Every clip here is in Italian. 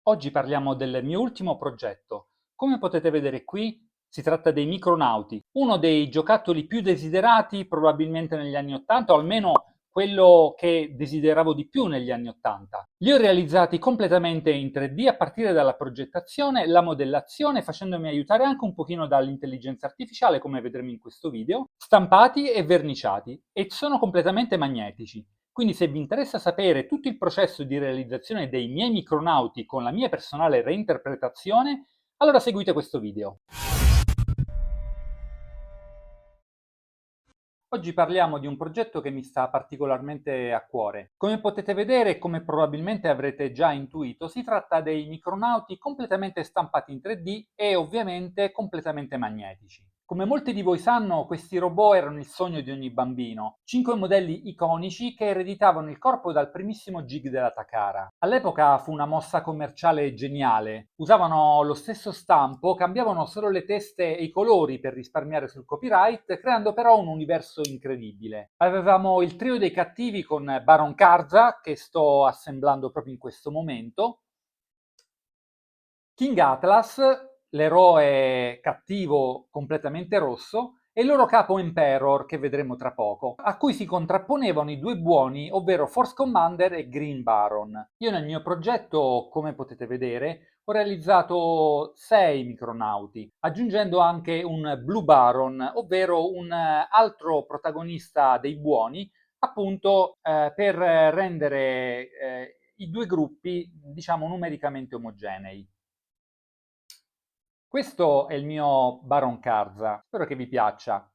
Oggi parliamo del mio ultimo progetto. Come potete vedere qui, si tratta dei Micronauti, uno dei giocattoli più desiderati probabilmente negli anni '80, o almeno quello che desideravo di più negli anni '80. Li ho realizzati completamente in 3D a partire dalla progettazione, la modellazione, facendomi aiutare anche un pochino dall'intelligenza artificiale, come vedremo in questo video, stampati e verniciati, e sono completamente magnetici. Quindi se vi interessa sapere tutto il processo di realizzazione dei miei micronauti con la mia personale reinterpretazione, allora seguite questo video. Oggi parliamo di un progetto che mi sta particolarmente a cuore. Come potete vedere e come probabilmente avrete già intuito, si tratta dei micronauti completamente stampati in 3D e ovviamente completamente magnetici. Come molti di voi sanno, questi robot erano il sogno di ogni bambino, 5 modelli iconici che ereditavano il corpo dal primissimo Gig della Takara. All'epoca fu una mossa commerciale geniale, usavano lo stesso stampo, cambiavano solo le teste e i colori per risparmiare sul copyright, creando però un universo incredibile. Avevamo il trio dei cattivi con Baron Karza, che sto assemblando proprio in questo momento, King Atlas, l'eroe cattivo completamente rosso, e il loro capo Emperor, che vedremo tra poco, a cui si contrapponevano i due buoni, ovvero Force Commander e Green Baron. Io nel mio progetto, come potete vedere, ho realizzato 6 micronauti, aggiungendo anche un Blue Baron, ovvero un altro protagonista dei buoni, appunto per rendere i due gruppi, diciamo, numericamente omogenei. Questo è il mio Baron Karza, spero che vi piaccia.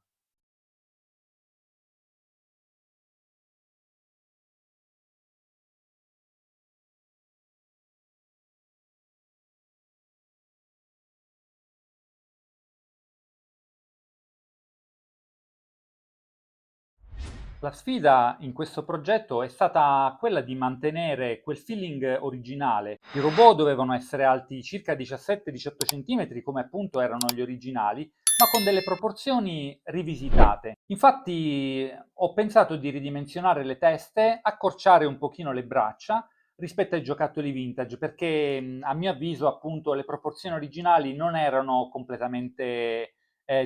La sfida in questo progetto è stata quella di mantenere quel feeling originale. I robot dovevano essere alti circa 17-18 cm, come appunto erano gli originali, ma con delle proporzioni rivisitate. Infatti ho pensato di ridimensionare le teste, accorciare un pochino le braccia rispetto ai giocattoli vintage, perché a mio avviso appunto le proporzioni originali non erano completamente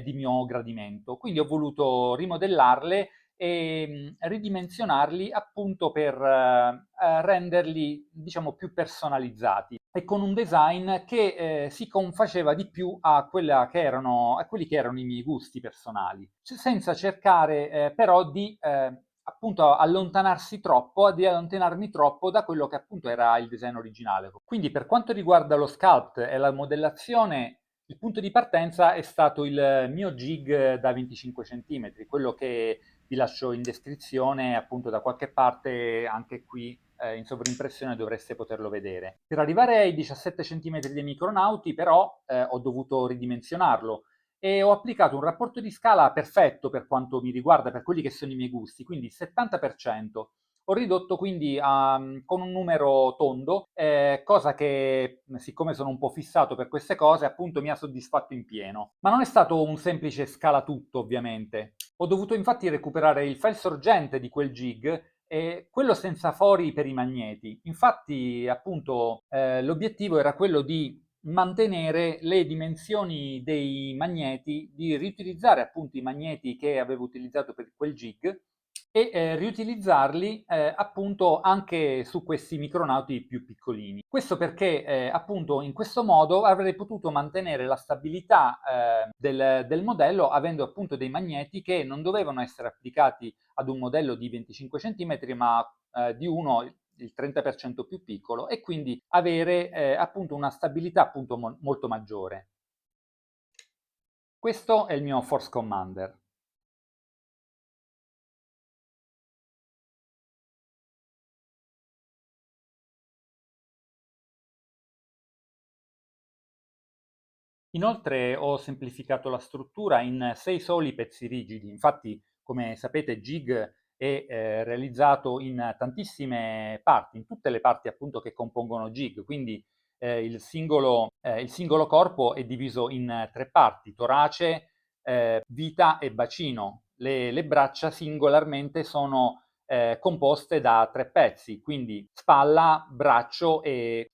di mio gradimento. Quindi ho voluto rimodellarle e ridimensionarli appunto per renderli, diciamo, più personalizzati e con un design che si confaceva di più a quelli che erano i miei gusti personali, senza cercare però di appunto di allontanarmi troppo da quello che appunto era il design originale. Quindi per quanto riguarda lo sculpt e la modellazione, il punto di partenza è stato il mio jig da 25 cm, quello che vi lascio in descrizione, appunto da qualche parte, anche qui in sovrimpressione dovreste poterlo vedere. Per arrivare ai 17 cm dei micronauti però ho dovuto ridimensionarlo e ho applicato un rapporto di scala perfetto per quanto mi riguarda, per quelli che sono i miei gusti, quindi 70%. Ho ridotto quindi con un numero tondo, cosa che, siccome sono un po' fissato per queste cose, appunto mi ha soddisfatto in pieno. Ma non è stato un semplice scala tutto, ovviamente. Ho dovuto infatti recuperare il file sorgente di quel jig e quello senza fori per i magneti. Infatti, appunto, l'obiettivo era quello di mantenere le dimensioni dei magneti, di riutilizzare appunto i magneti che avevo utilizzato per quel jig e riutilizzarli appunto anche su questi micronauti più piccolini. Questo perché appunto in questo modo avrei potuto mantenere la stabilità del modello avendo appunto dei magneti che non dovevano essere applicati ad un modello di 25 cm ma di uno il 30% più piccolo e quindi avere appunto una stabilità appunto molto maggiore. Questo è il mio Force Commander. Inoltre ho semplificato la struttura in 6 soli pezzi rigidi, infatti come sapete Gig è realizzato in tantissime parti, in tutte le parti appunto che compongono Gig, quindi il singolo corpo è diviso in 3 parti, torace, vita e bacino. Le braccia singolarmente sono composte da 3 pezzi, quindi spalla, braccio e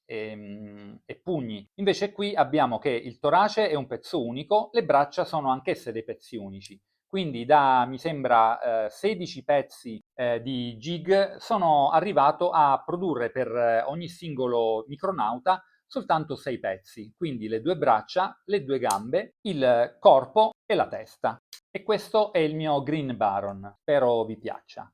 pugni. Invece qui abbiamo che il torace è un pezzo unico, le braccia sono anch'esse dei pezzi unici. Quindi da, mi sembra, 16 pezzi di jig sono arrivato a produrre per ogni singolo micronauta soltanto 6 pezzi, quindi le 2 braccia, le 2 gambe, il corpo e la testa. E questo è il mio Green Baron, spero vi piaccia.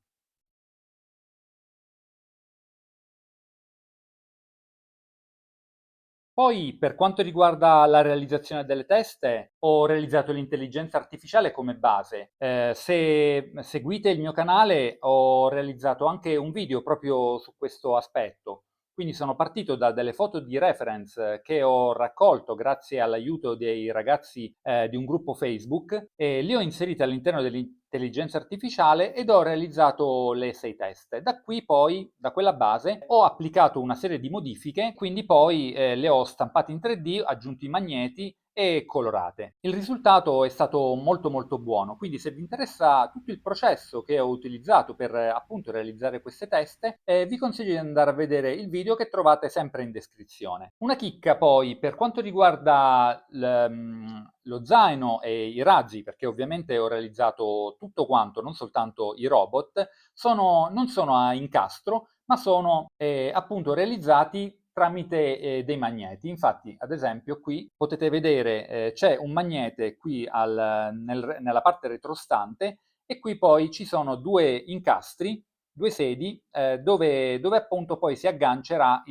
Poi, per quanto riguarda la realizzazione delle teste, ho realizzato l'intelligenza artificiale come base. Se seguite il mio canale, ho realizzato anche un video proprio su questo aspetto. Quindi sono partito da delle foto di reference che ho raccolto grazie all'aiuto dei ragazzi di un gruppo Facebook e li ho inseriti all'interno dell'intelligenza artificiale ed ho realizzato le 6 teste. Da qui poi, da quella base, ho applicato una serie di modifiche, quindi poi le ho stampate in 3D, aggiunto i magneti e colorate. Il risultato è stato molto molto buono, quindi se vi interessa tutto il processo che ho utilizzato per appunto realizzare queste teste, vi consiglio di andare a vedere il video che trovate sempre in descrizione. Una chicca poi per quanto riguarda lo zaino e i razzi, perché ovviamente ho realizzato tutto quanto, non soltanto i robot, non sono a incastro, ma sono appunto realizzati tramite dei magneti. Infatti, ad esempio, qui potete vedere c'è un magnete qui nella parte retrostante e qui poi ci sono due incastri, due sedi, dove appunto poi si aggancerà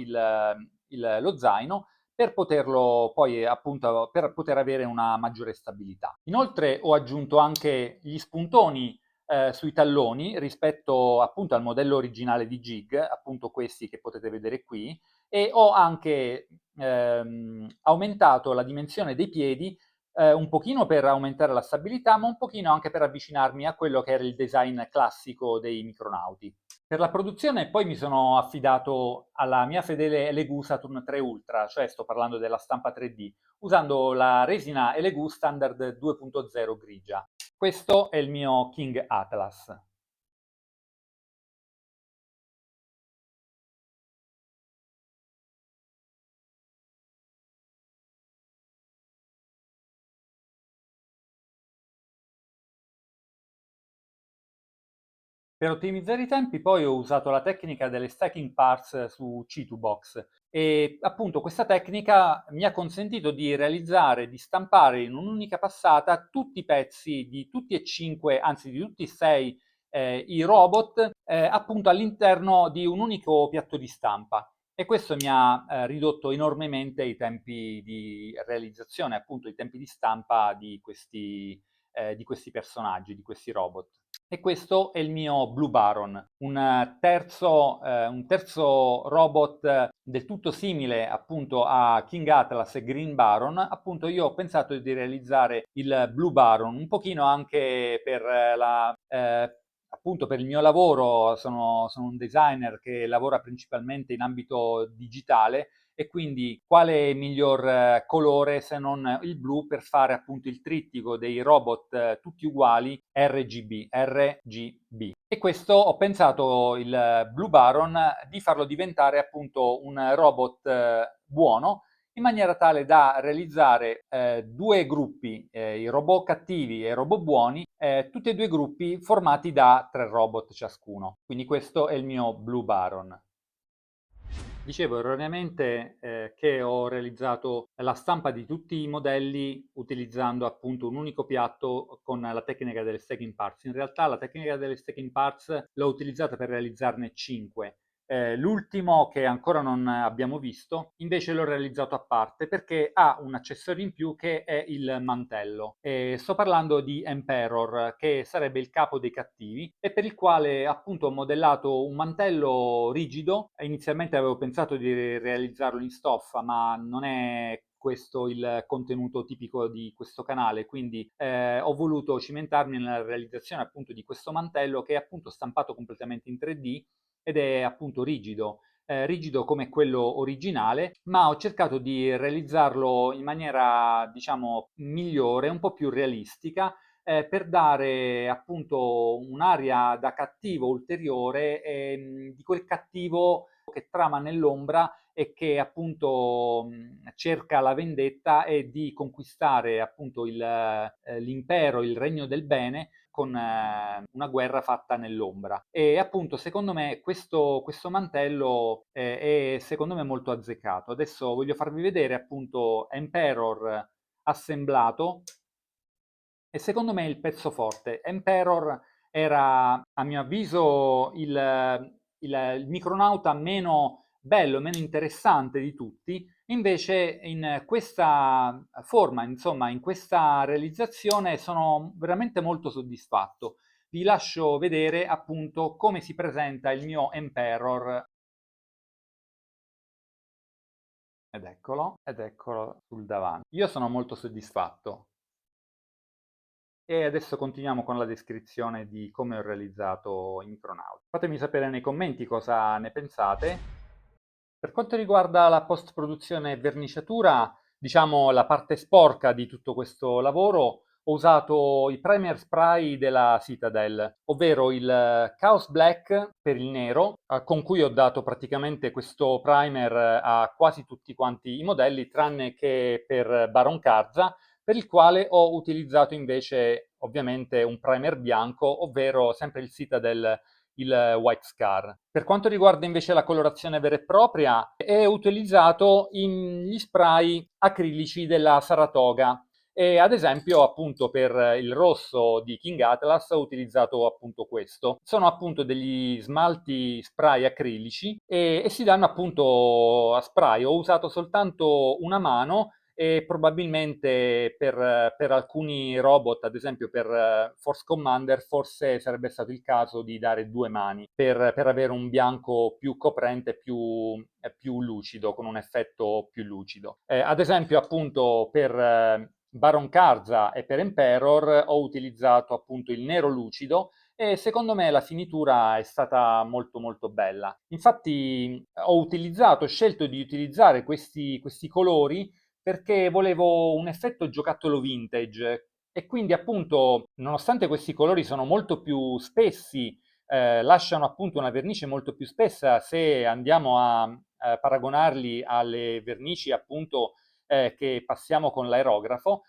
lo zaino per poterlo poi appunto per poter avere una maggiore stabilità. Inoltre ho aggiunto anche gli spuntoni sui talloni rispetto appunto al modello originale di Jig, appunto questi che potete vedere qui, e ho anche aumentato la dimensione dei piedi un pochino per aumentare la stabilità, ma un pochino anche per avvicinarmi a quello che era il design classico dei micronauti. Per la produzione poi mi sono affidato alla mia fedele Elegoo Saturn 3 Ultra, cioè sto parlando della stampa 3D, usando la resina Elegoo Standard 2.0 grigia. Questo è il mio King Atlas. Per ottimizzare i tempi poi ho usato la tecnica delle stacking parts su C2Box e appunto questa tecnica mi ha consentito di realizzare, di stampare in un'unica passata tutti i pezzi di tutti e cinque, anzi di tutti e sei i robot appunto all'interno di un unico piatto di stampa. E questo mi ha ridotto enormemente i tempi di realizzazione, appunto i tempi di stampa di questi personaggi, di questi robot. E questo è il mio Blue Baron, un terzo robot del tutto simile appunto a King Atlas e Green Baron. Appunto io ho pensato di realizzare il Blue Baron un pochino anche per appunto per il mio lavoro, sono un designer che lavora principalmente in ambito digitale e quindi quale miglior colore se non il blu per fare appunto il trittico dei robot tutti uguali RGB. E questo ho pensato il Blue Baron di farlo diventare appunto un robot buono in maniera tale da realizzare due gruppi, i robot cattivi e i robot buoni, tutti e due gruppi formati da tre robot ciascuno. Quindi questo è il mio Blue Baron. Dicevo erroneamente che ho realizzato la stampa di tutti i modelli utilizzando appunto un unico piatto con la tecnica delle stacking parts. In realtà la tecnica delle stacking parts l'ho utilizzata per realizzarne 5. L'ultimo che ancora non abbiamo visto invece l'ho realizzato a parte perché ha un accessorio in più che è il mantello. Sto parlando di Emperor, che sarebbe il capo dei cattivi e per il quale appunto ho modellato un mantello rigido. Inizialmente avevo pensato di realizzarlo in stoffa, ma non è questo il contenuto tipico di questo canale, quindi ho voluto cimentarmi nella realizzazione appunto di questo mantello che è appunto stampato completamente in 3D ed è appunto rigido come quello originale, ma ho cercato di realizzarlo in maniera, diciamo, migliore, un po' più realistica, per dare appunto un'aria da cattivo ulteriore, di quel cattivo che trama nell'ombra e che appunto cerca la vendetta e di conquistare appunto l'impero, il regno del bene con una guerra fatta nell'ombra. E appunto secondo me questo mantello è secondo me molto azzeccato. Adesso voglio farvi vedere appunto Emperor assemblato e secondo me il pezzo forte. Emperor era, a mio avviso, il micronauta meno bello, meno interessante di tutti, invece in questa forma, insomma, in questa realizzazione sono veramente molto soddisfatto. Vi lascio vedere appunto come si presenta il mio Emperor ed eccolo sul davanti. Io sono molto soddisfatto. E adesso continuiamo con la descrizione di come ho realizzato Micronaut. Fatemi sapere nei commenti cosa ne pensate. Per quanto riguarda la post-produzione e verniciatura, diciamo la parte sporca di tutto questo lavoro, ho usato i primer spray della Citadel, ovvero il Chaos Black per il nero, con cui ho dato praticamente questo primer a quasi tutti quanti i modelli, tranne che per Baron Karza, per il quale ho utilizzato invece ovviamente un primer bianco, ovvero sempre il Citadel, il White Scar. Per quanto riguarda invece la colorazione vera e propria, è utilizzato gli spray acrilici della Saratoga. E ad esempio, appunto, per il rosso di King Atlas ho utilizzato appunto questo. Sono appunto degli smalti spray acrilici e si danno appunto a spray. Ho usato soltanto una mano e probabilmente per alcuni robot, ad esempio per Force Commander, forse sarebbe stato il caso di dare due mani per avere un bianco più coprente, più lucido, con un effetto più lucido. Ad esempio, appunto, per Baron Karza e per Emperor ho utilizzato appunto il nero lucido e secondo me la finitura è stata molto molto bella. Infatti ho scelto di utilizzare questi colori perché volevo un effetto giocattolo vintage e quindi appunto, nonostante questi colori sono molto più spessi, lasciano appunto una vernice molto più spessa se andiamo a paragonarli alle vernici appunto che passiamo con l'aerografo,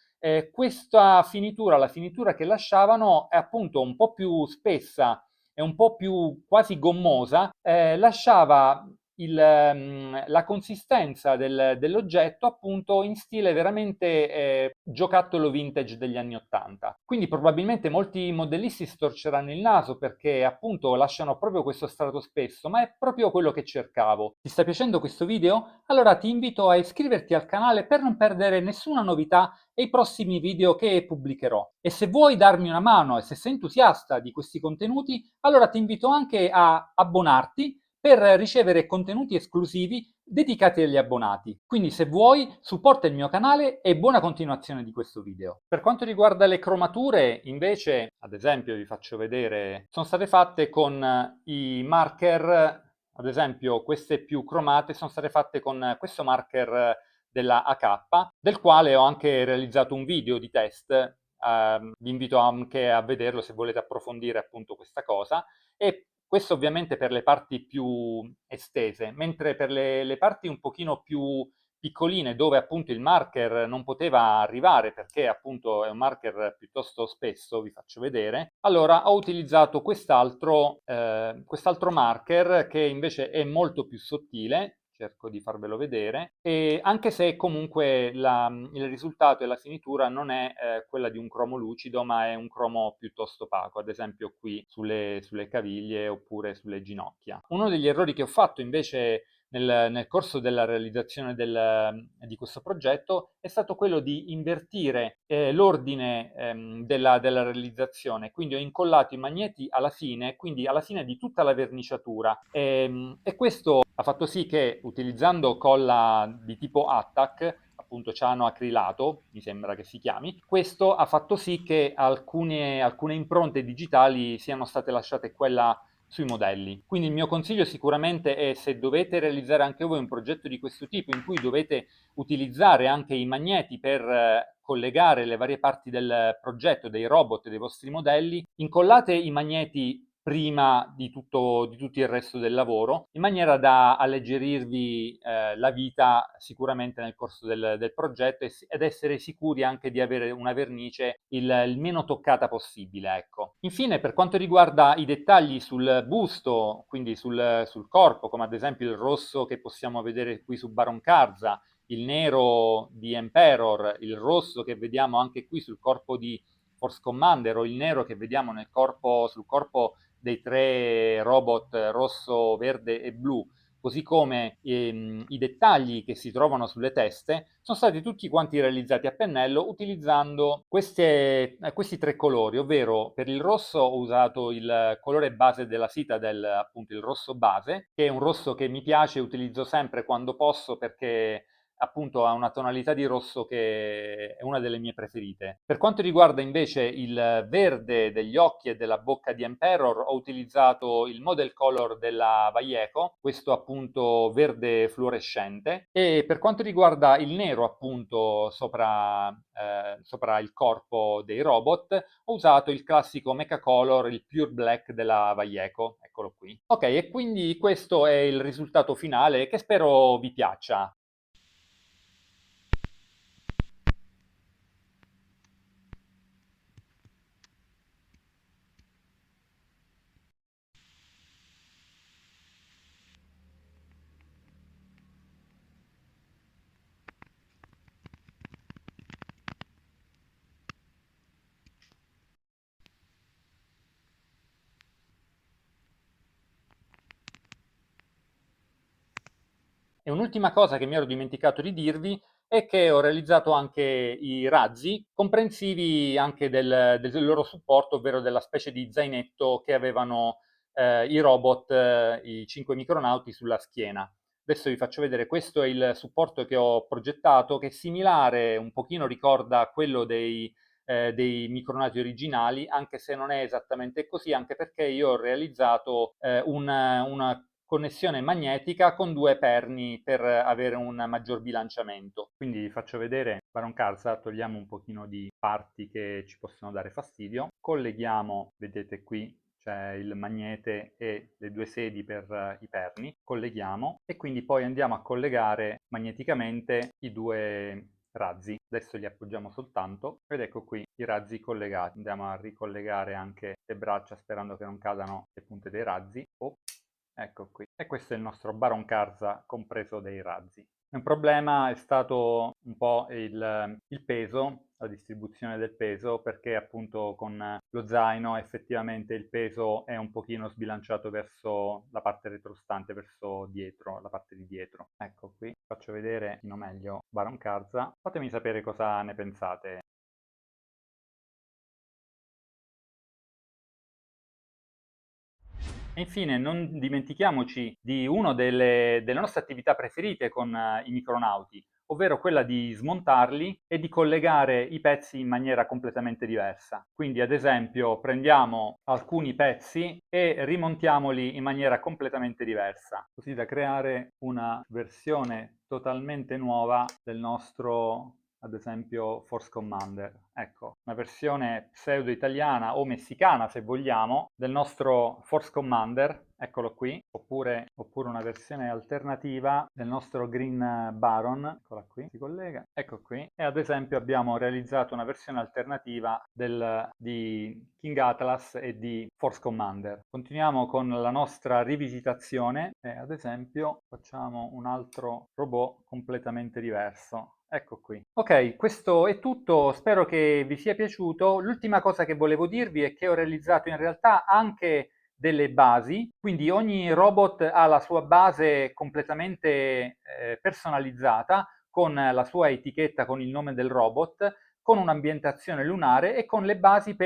questa finitura, la finitura che lasciavano è appunto un po' più spessa e un po' più quasi gommosa, lasciava la consistenza dell'oggetto appunto in stile veramente giocattolo vintage degli anni 80. Quindi probabilmente molti modellisti storceranno il naso perché appunto lasciano proprio questo strato spesso, ma è proprio quello che cercavo. Ti sta piacendo questo video? Allora ti invito a iscriverti al canale per non perdere nessuna novità e i prossimi video che pubblicherò. E se vuoi darmi una mano e se sei entusiasta di questi contenuti, allora ti invito anche a abbonarti per ricevere contenuti esclusivi dedicati agli abbonati. Quindi se vuoi, supporta il mio canale e buona continuazione di questo video. Per quanto riguarda le cromature, invece, ad esempio vi faccio vedere, sono state fatte con i marker, ad esempio queste più cromate sono state fatte con questo marker della AK, del quale ho anche realizzato un video di test, vi invito anche a vederlo se volete approfondire appunto questa cosa, e questo ovviamente per le parti più estese, mentre per le parti un pochino più piccoline dove appunto il marker non poteva arrivare perché appunto è un marker piuttosto spesso, vi faccio vedere, allora ho utilizzato quest'altro marker che invece è molto più sottile, cerco di farvelo vedere, e anche se comunque il risultato e la finitura non è quella di un cromo lucido, ma è un cromo piuttosto opaco, ad esempio qui sulle caviglie oppure sulle ginocchia. Uno degli errori che ho fatto invece nel corso della realizzazione di questo progetto è stato quello di invertire l'ordine della realizzazione, quindi ho incollato i magneti alla fine, quindi alla fine di tutta la verniciatura e questo ha fatto sì che utilizzando colla di tipo Attack, appunto ciano acrilato, mi sembra che si chiami, questo ha fatto sì che alcune impronte digitali siano state lasciate quella sui modelli. Quindi il mio consiglio sicuramente è, se dovete realizzare anche voi un progetto di questo tipo in cui dovete utilizzare anche i magneti per collegare le varie parti del progetto, dei robot, dei vostri modelli, incollate i magneti prima di tutto il resto del lavoro, in maniera da alleggerirvi la vita sicuramente nel corso del progetto ed essere sicuri anche di avere una vernice il meno toccata possibile, ecco. Infine, per quanto riguarda i dettagli sul busto, quindi sul corpo, come ad esempio il rosso che possiamo vedere qui su Baron Karza, il nero di Emperor, il rosso che vediamo anche qui sul corpo di Force Commander o il nero che vediamo sul corpo dei tre robot rosso, verde e blu, così come i dettagli che si trovano sulle teste, sono stati tutti quanti realizzati a pennello utilizzando questi tre colori, ovvero per il rosso ho usato il colore base della Citadel, appunto il rosso base, che è un rosso che mi piace e utilizzo sempre quando posso perché appunto ha una tonalità di rosso che è una delle mie preferite. Per quanto riguarda invece il verde degli occhi e della bocca di Emperor, ho utilizzato il model color della Valleco, questo appunto verde fluorescente, e per quanto riguarda il nero appunto sopra il corpo dei robot, ho usato il classico Mecha Color, il Pure Black della Valleco, eccolo qui. Ok, e quindi questo è il risultato finale che spero vi piaccia. E un'ultima cosa che mi ero dimenticato di dirvi è che ho realizzato anche i razzi, comprensivi anche del loro supporto, ovvero della specie di zainetto che avevano i robot, i 5 micronauti sulla schiena. Adesso vi faccio vedere, questo è il supporto che ho progettato, che è similare, un pochino ricorda quello dei micronauti originali, anche se non è esattamente così, anche perché io ho realizzato una connessione magnetica con due perni per avere un maggior bilanciamento. Quindi vi faccio vedere Baron Karza, togliamo un pochino di parti che ci possono dare fastidio, colleghiamo, vedete qui c'è il magnete e le due sedi per i perni, colleghiamo e quindi poi andiamo a collegare magneticamente i due razzi. Adesso li appoggiamo soltanto ed ecco qui i razzi collegati. Andiamo a ricollegare anche le braccia sperando che non cadano le punte dei razzi. Oh, ecco qui. E questo è il nostro Baron Karza compreso dei razzi. Un problema è stato un po' il peso, la distribuzione del peso, perché appunto con lo zaino effettivamente il peso è un pochino sbilanciato verso la parte retrostante, verso dietro, la parte di dietro. Ecco qui, faccio vedere un pochino meglio Baron Karza. Fatemi sapere cosa ne pensate. E infine non dimentichiamoci di una delle nostre attività preferite con i micronauti, ovvero quella di smontarli e di collegare i pezzi in maniera completamente diversa. Quindi ad esempio prendiamo alcuni pezzi e rimontiamoli in maniera completamente diversa, così da creare una versione totalmente nuova del nostro, ad esempio, Force Commander. Ecco, una versione pseudo-italiana o messicana, se vogliamo, del nostro Force Commander, eccolo qui, oppure una versione alternativa del nostro Green Baron, eccola qui, si collega, ecco qui, e ad esempio abbiamo realizzato una versione alternativa di King Atlas e di Force Commander. Continuiamo con la nostra rivisitazione e ad esempio facciamo un altro robot completamente diverso. Ecco qui. Ok, questo è tutto, spero che vi sia piaciuto. L'ultima cosa che volevo dirvi è che ho realizzato in realtà anche delle basi, quindi ogni robot ha la sua base completamente personalizzata, con la sua etichetta con il nome del robot, con un'ambientazione lunare e con le basi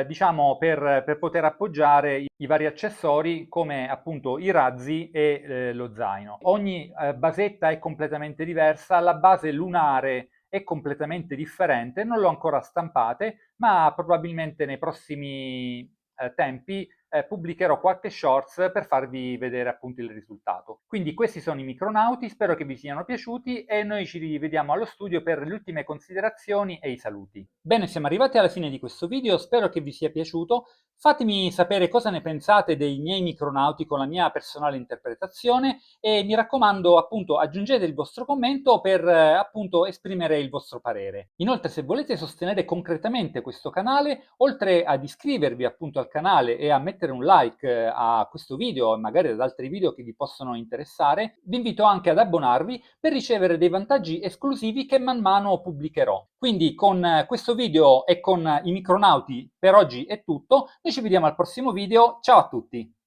diciamo, per poter appoggiare i vari accessori come appunto i razzi e lo zaino. Ogni basetta è completamente diversa, la base lunare è completamente differente, non l'ho ancora stampate, ma probabilmente nei prossimi tempi pubblicherò qualche shorts per farvi vedere appunto il risultato. Quindi questi sono i micronauti, spero che vi siano piaciuti e noi ci rivediamo allo studio per le ultime considerazioni e i saluti. Bene, siamo arrivati alla fine di questo video, spero che vi sia piaciuto. Fatemi sapere cosa ne pensate dei miei micronauti con la mia personale interpretazione e mi raccomando appunto aggiungete il vostro commento per appunto esprimere il vostro parere. Inoltre se volete sostenere concretamente questo canale, oltre ad iscrivervi appunto al canale e a mettere un like a questo video e magari ad altri video che vi possono interessare, vi invito anche ad abbonarvi per ricevere dei vantaggi esclusivi che man mano pubblicherò. Quindi con questo video e con i micronauti per oggi è tutto, noi ci vediamo al prossimo video, ciao a tutti!